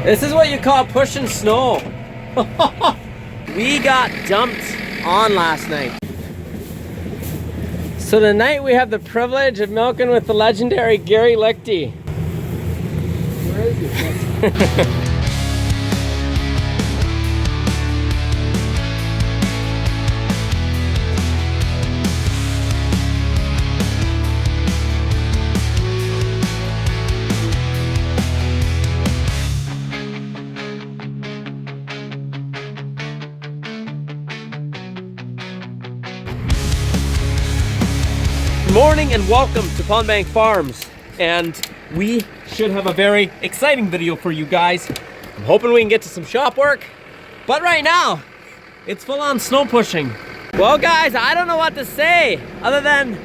This is what you call pushing snow. We got dumped on last night. So tonight we have the privilege of milking with the legendary Gary Lichty. Where is he? Good morning and welcome to Pond Bank Farms, and we should have a very exciting video for you guys. I'm hoping we can get to some shop work, but right now it's full-on snow pushing. Well guys, I don't know what to say other than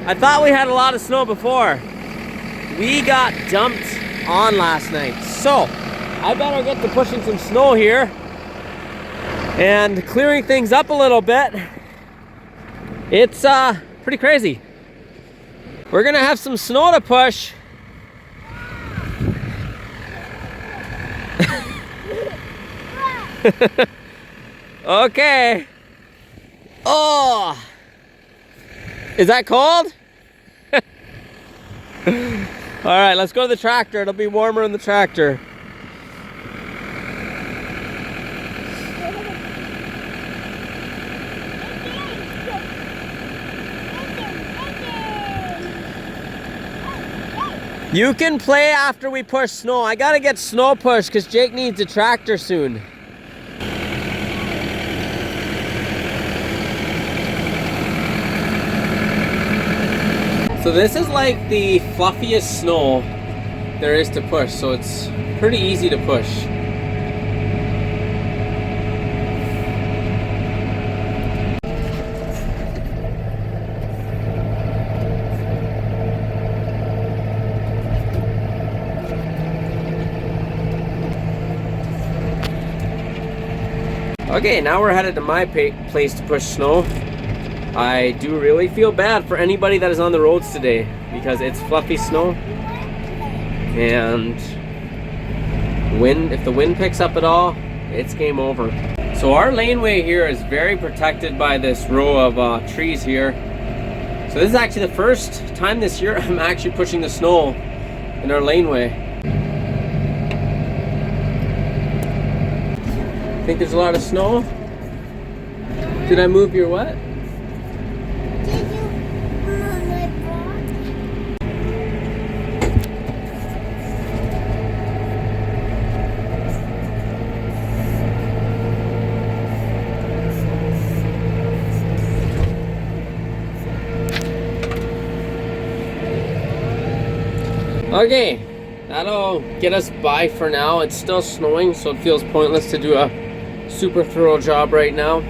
I thought we had a lot of snow before. We got dumped on last night, so I better get to pushing some snow here and clearing things up a little bit. It's pretty crazy. We're gonna have some snow to push. Okay. Oh, is that cold? All right, let's go to the tractor. It'll be warmer in the tractor. You can play after we push snow. I gotta get snow pushed because Jake needs a tractor soon. So this is like the fluffiest snow there is to push, so it's pretty easy to push. Okay, now we're headed to my place to push snow. I do really feel bad for anybody that is on the roads today because it's fluffy snow, and if the wind picks up at all, it's game over. So our laneway here is very protected by this row of trees here. So this is actually the first time this year I'm actually pushing the snow in our laneway. Think there's a lot of snow? Did I move your what? Did you move my box? Okay, that'll get us by for now. It's still snowing, so it feels pointless to do a super thorough job right now.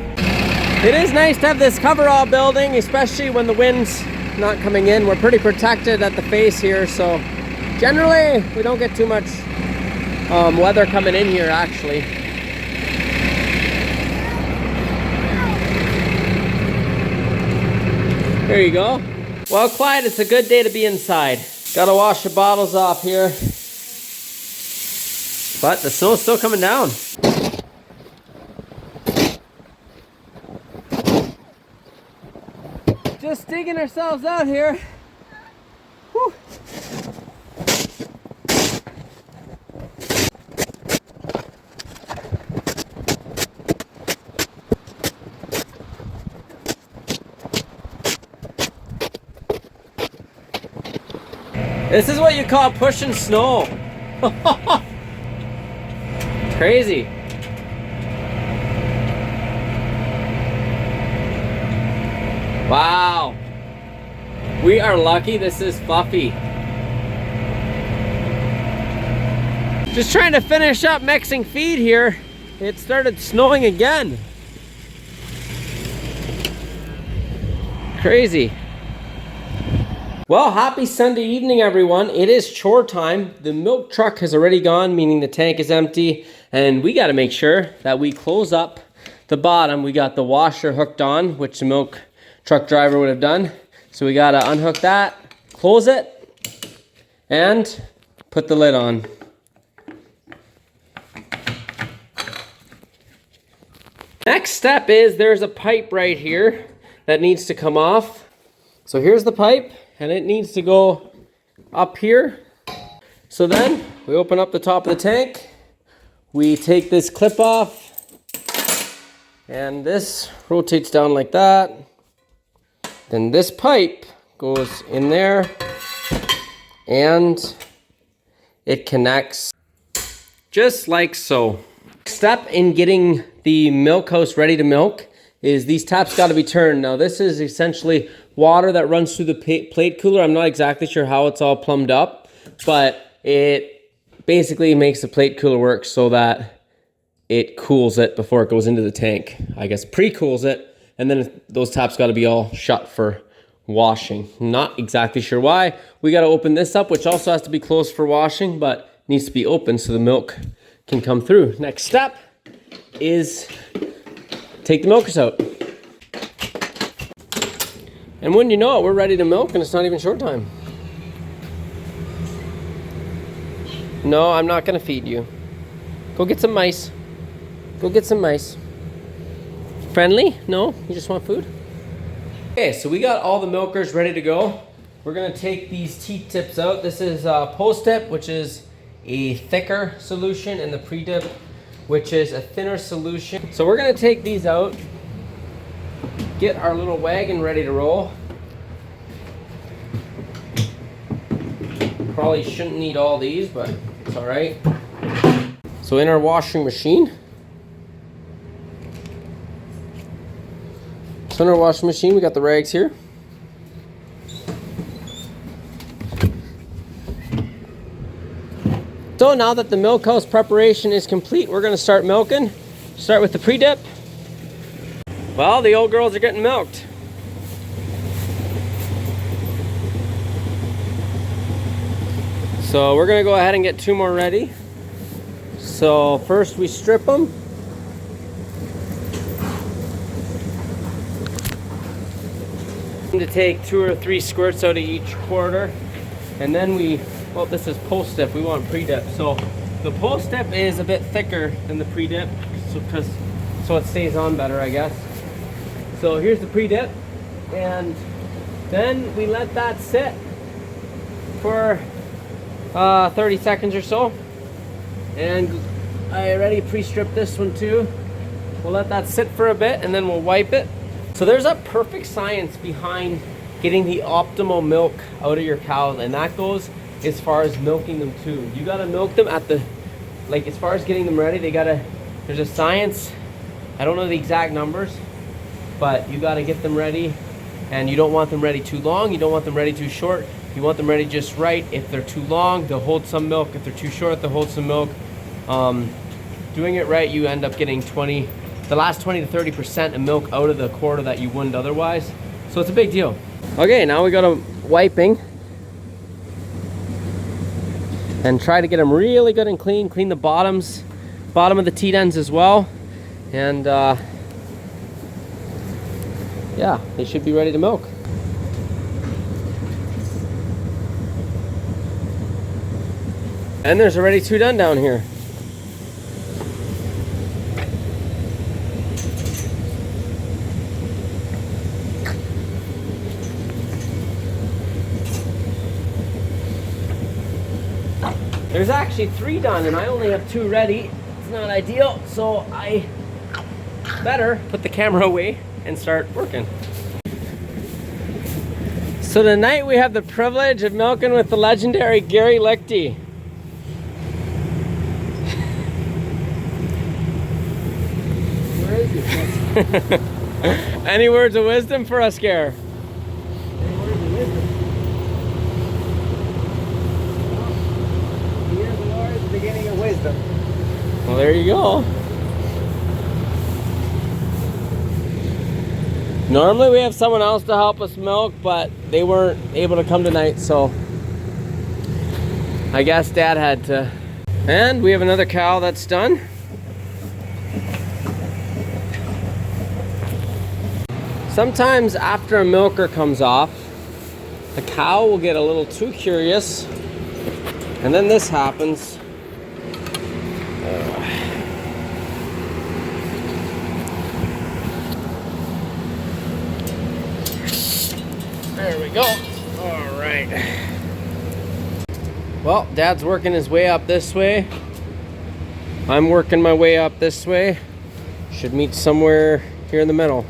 It is nice to have this coverall building, especially when the wind's not coming in. We're pretty protected at the face here, so generally we don't get too much weather coming in here actually. There you go. Well, Clyde, it's a good day to be inside. Gotta wash the bottles off here. But the snow's still coming down. Just digging ourselves out here. Whew. This is what you call pushing snow. Crazy. Wow, we are lucky this is fluffy. Just trying to finish up mixing feed here. It started snowing again. Crazy. Well, happy Sunday evening, everyone. It is chore time. The milk truck has already gone, meaning the tank is empty, and we got to make sure that we close up the bottom. We got the washer hooked on, which the milk truck driver would have done. So we got to unhook that, close it, and put the lid on. Next step is there's a pipe right here that needs to come off. So here's the pipe, and it needs to go up here. So then we open up the top of the tank. We take this clip off, and this rotates down like that. Then this pipe goes in there, and it connects just like so. Step in getting the milk house ready to milk is these taps got to be turned. Now this is essentially water that runs through the plate cooler. I'm not exactly sure how it's all plumbed up, but it basically makes the plate cooler work so that it cools it before it goes into the tank. I guess pre-cools it, and then those taps got to be all shut for washing. Not exactly sure why. We got to open this up, which also has to be closed for washing, but needs to be open so the milk can come through. Next step is take the milkers out. And when you know it, we're ready to milk, and it's not even short time. No, I'm not gonna feed you. Go get some mice. Go get some mice. Friendly? No? You just want food? Okay, so we got all the milkers ready to go. We're gonna take these T-tips out. This is post-dip, which is a thicker solution, and the pre-dip, which is a thinner solution. So we're gonna take these out, get our little wagon ready to roll. Probably shouldn't need all these, but it's all right. So in our washing machine, we got the rags here. So now that the milk house preparation is complete, we're gonna start milking. Start with the pre-dip. Well, the old girls are getting milked. So we're gonna go ahead and get 2 more ready. So first we strip them. To take 2 or 3 squirts out of each quarter, and then well, this is post dip. We want pre-dip. So the post dip is a bit thicker than the pre-dip, so it stays on better, I guess. So here's the pre-dip, and then we let that sit for 30 seconds or so. And I already pre-stripped this one too. We'll let that sit for a bit, and then we'll wipe it. So there's a perfect science behind getting the optimal milk out of your cows, and that goes as far as milking them too. You gotta milk them at as far as getting them ready, there's a science. I don't know the exact numbers, but you gotta get them ready, and you don't want them ready too long, you don't want them ready too short. You want them ready just right. If they're too long, they'll hold some milk. If they're too short, they'll hold some milk. Doing it right, you end up getting the last 20 to 30% of milk out of the quarter that you wouldn't otherwise. So it's a big deal. Okay, now we go to wiping. And try to get them really good and clean. Clean the bottom of the teat ends as well. And yeah, they should be ready to milk. And there's already 2 done down here. There's actually 3 done, and I only have 2 ready. It's not ideal, so I better put the camera away and start working. So tonight we have the privilege of milking with the legendary Gary Lichty. Where is he? Any words of wisdom for us, Gare? Any words of wisdom? The year of the Lord is the beginning of wisdom. Well, there you go. Normally we have someone else to help us milk, but they weren't able to come tonight, so I guess Dad had to. And we have another cow that's done. Sometimes after a milker comes off, the cow will get a little too curious, and then this happens. go. All right. Well, Dad's working his way up this way. I'm working my way up this way. Should meet somewhere here in the middle.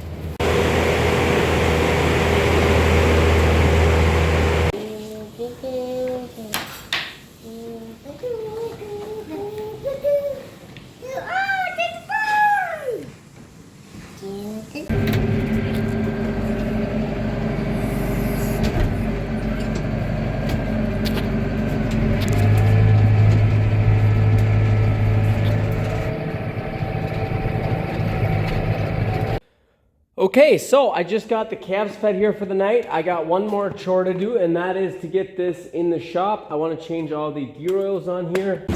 Okay, so I just got the calves fed here for the night. I got one more chore to do, and that is to get this in the shop. I want to change all the gear oils on here.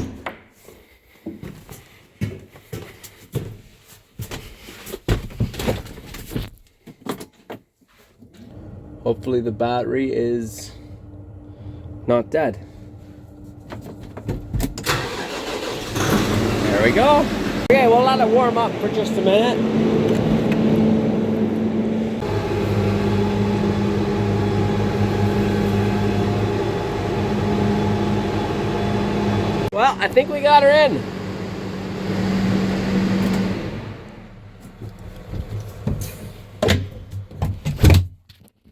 Hopefully the battery is not dead. There we go. Okay, we'll let it warm up for just a minute. Well, I think we got her in.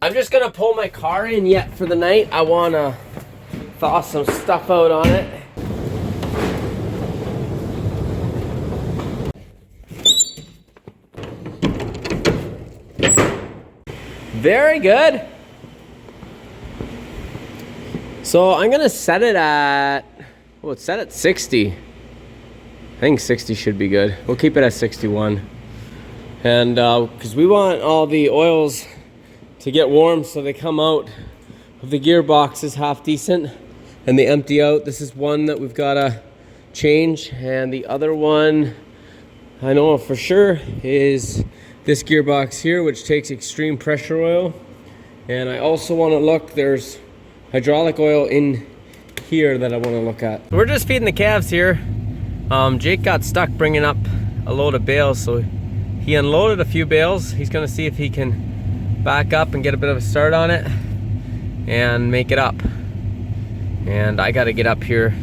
I'm just gonna pull my car in yet for the night. I wanna thaw some stuff out on it. Very good. So I'm gonna set it at, well, it's set at 60. I think 60 should be good. We'll keep it at 61. And because we want all the oils to get warm so they come out of the gearbox is half decent and they empty out. This is one that we've got to change, and the other one I know for sure is this gearbox here, which takes extreme pressure oil. And I also want to look, there's hydraulic oil in here that I want to look at. We're just feeding the calves here. Jake got stuck bringing up a load of bales, so he unloaded a few bales. He's going to see if he can back up and get a bit of a start on it and make it up. And I got to get up here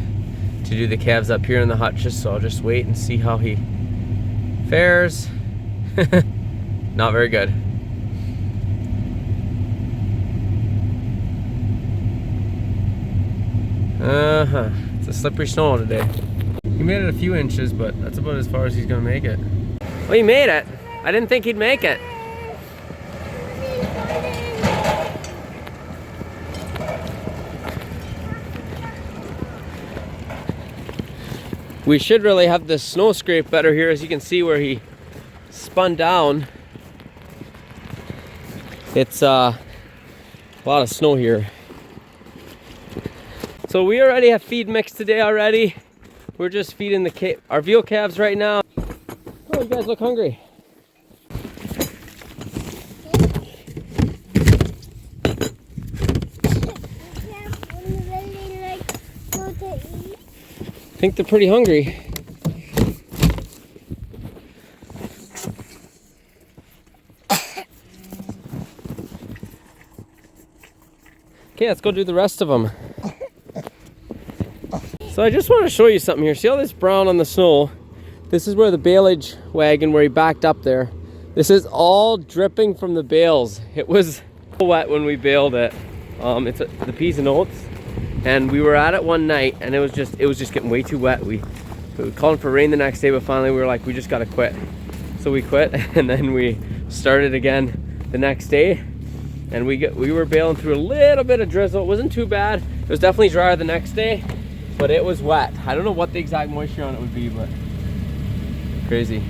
to do the calves up here in the hutches, so I'll just wait and see how he fares. Not very good. It's a slippery snow today. He made it a few inches, but that's about as far as he's gonna make it. Well, he made it. I didn't think he'd make it. We should really have the snow scrape better here, as you can see where he spun down. It's a lot of snow here. So we already have feed mixed today already. We're just feeding our veal calves right now. Oh, you guys look hungry. I think they're pretty hungry. Okay, let's go do the rest of them. So I just want to show you something here. See all this brown on the snow? This is where the baleage wagon, where he backed up there. This is all dripping from the bales. It was wet when we baled it. It's the peas and oats, and we were at it one night, and it was just getting way too wet. We were calling for rain the next day, but finally we were like, we just gotta quit. So we quit, and then we started again the next day, and we were baling through a little bit of drizzle. It wasn't too bad. It was definitely drier the next day, but it was wet. I don't know what the exact moisture on it would be, but crazy.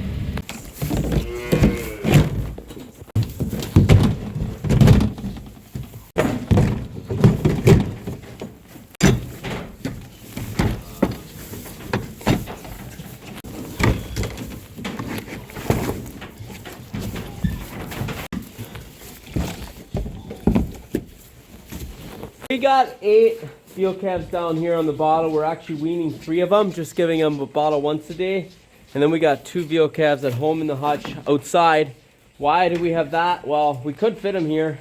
We got 8 veal calves down here on the bottle. We're actually weaning 3 of them, just giving them a bottle once a day. And then we got 2 veal calves at home in the hutch outside. Why do we have that? Well, we could fit them here,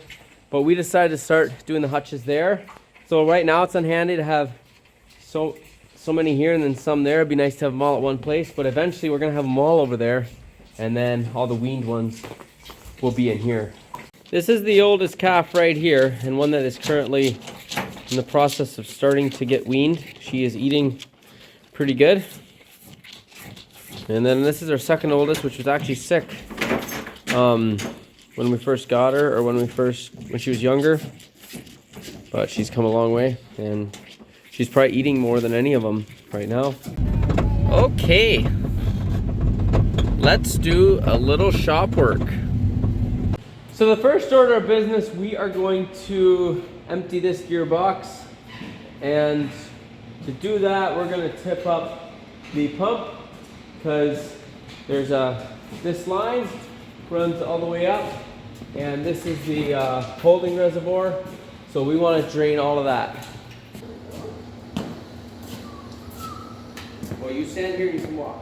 but we decided to start doing the hutches there. So right now it's unhandy to have so many here and then some there. It'd be nice to have them all at one place, but eventually we're gonna have them all over there, and then all the weaned ones will be in here. This is the oldest calf right here, and one that is currently in the process of starting to get weaned. She is eating pretty good. And then this is our second oldest, which was actually sick when we first got her, or when she was younger. But she's come a long way, and she's probably eating more than any of them right now. Okay, let's do a little shop work. So the first order of business, we are going to empty this gearbox, and to do that we're going to tip up the pump, because there's this line runs all the way up, and this is the holding reservoir, so we want to drain all of that. Well, you stand here, you can watch.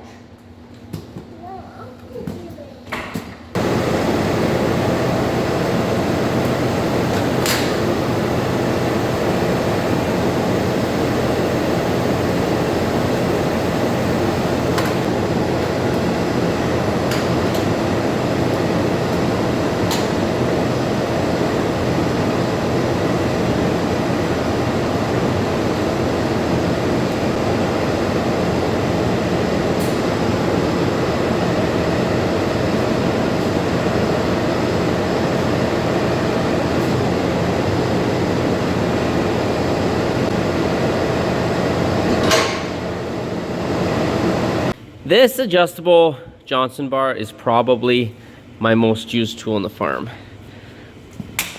This adjustable Johnson bar is probably my most used tool on the farm.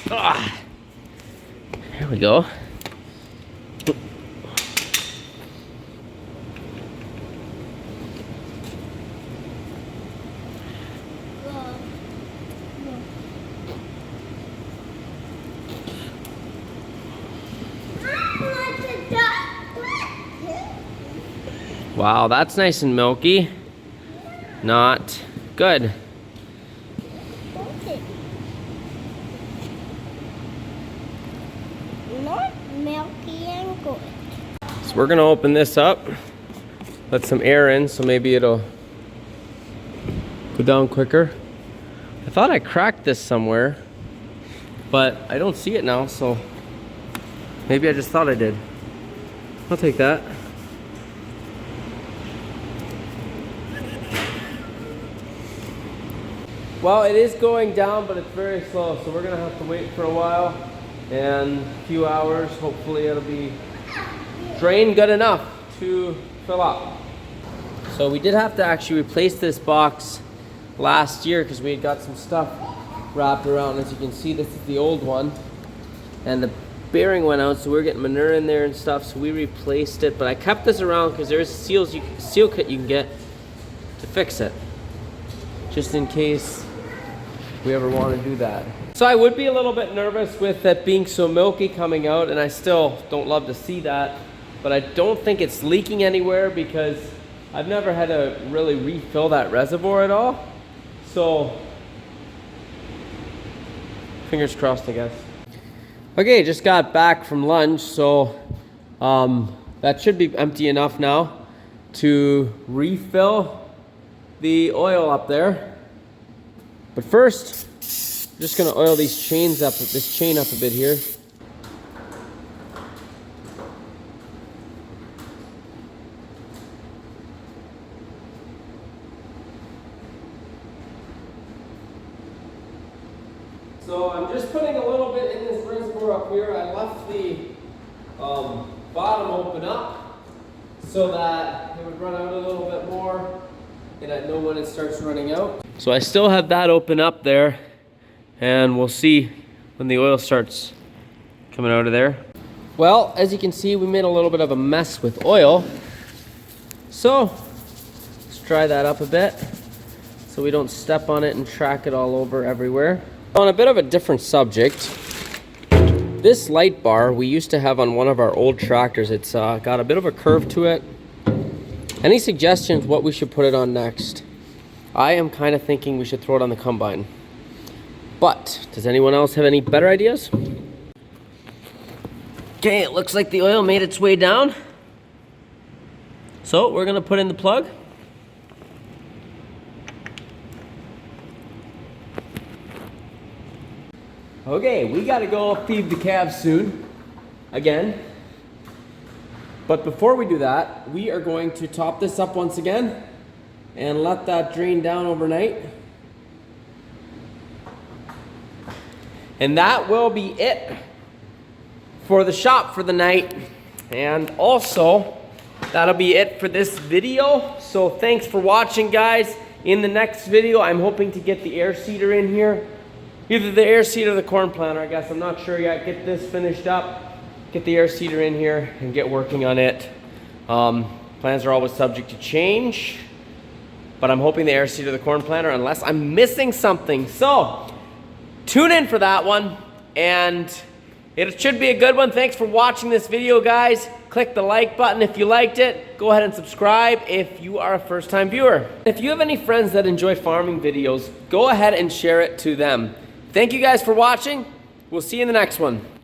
Here we go. Wow, that's nice and milky. Not good. Not milky and good. So we're gonna open this up, let some air in, so maybe it'll go down quicker. I thought I cracked this somewhere, but I don't see it now, so maybe I just thought I did. I'll take that. Well, it is going down, but it's very slow, so we're gonna have to wait for a while, and a few hours. Hopefully it'll be drained good enough to fill up. So we did have to actually replace this box last year because we had got some stuff wrapped around. As you can see, this is the old one, and the bearing went out, so we were getting manure in there and stuff, so we replaced it. But I kept this around because there's seal kit you can get to fix it, just in case we ever want to do that. So I would be a little bit nervous with it being so milky coming out, and I still don't love to see that, but I don't think it's leaking anywhere because I've never had to really refill that reservoir at all. So fingers crossed, I guess. Okay, just got back from lunch, so that should be empty enough now to refill the oil up there. But first, I'm just gonna oil this chain up a bit here. So I'm just putting a little bit in this reservoir up here. I left the bottom open up so that it would run out a little bit more, and I'd know when it starts running out. So I still have that open up there, and we'll see when the oil starts coming out of there. Well, as you can see, we made a little bit of a mess with oil. So let's dry that up a bit so we don't step on it and track it all over everywhere. On a bit of a different subject, this light bar we used to have on one of our old tractors. It's got a bit of a curve to it. Any suggestions what we should put it on next? I am kind of thinking we should throw it on the combine. But does anyone else have any better ideas? Okay, it looks like the oil made its way down. So we're gonna put in the plug. Okay, we gotta go feed the calves soon, again. But before we do that, we are going to top this up once again and let that drain down overnight. And that will be it for the shop for the night. And also, that'll be it for this video. So thanks for watching, guys. In the next video, I'm hoping to get the air seeder in here. Either the air seeder or the corn planter, I guess. I'm not sure yet. Get this finished up, get the air seeder in here, and get working on it. Plans are always subject to change, but I'm hoping the air seeder or the corn planter, unless I'm missing something. So tune in for that one, and it should be a good one. Thanks for watching this video, guys. Click the like button if you liked it. Go ahead and subscribe if you are a first-time viewer. If you have any friends that enjoy farming videos, go ahead and share it to them. Thank you guys for watching. We'll see you in the next one.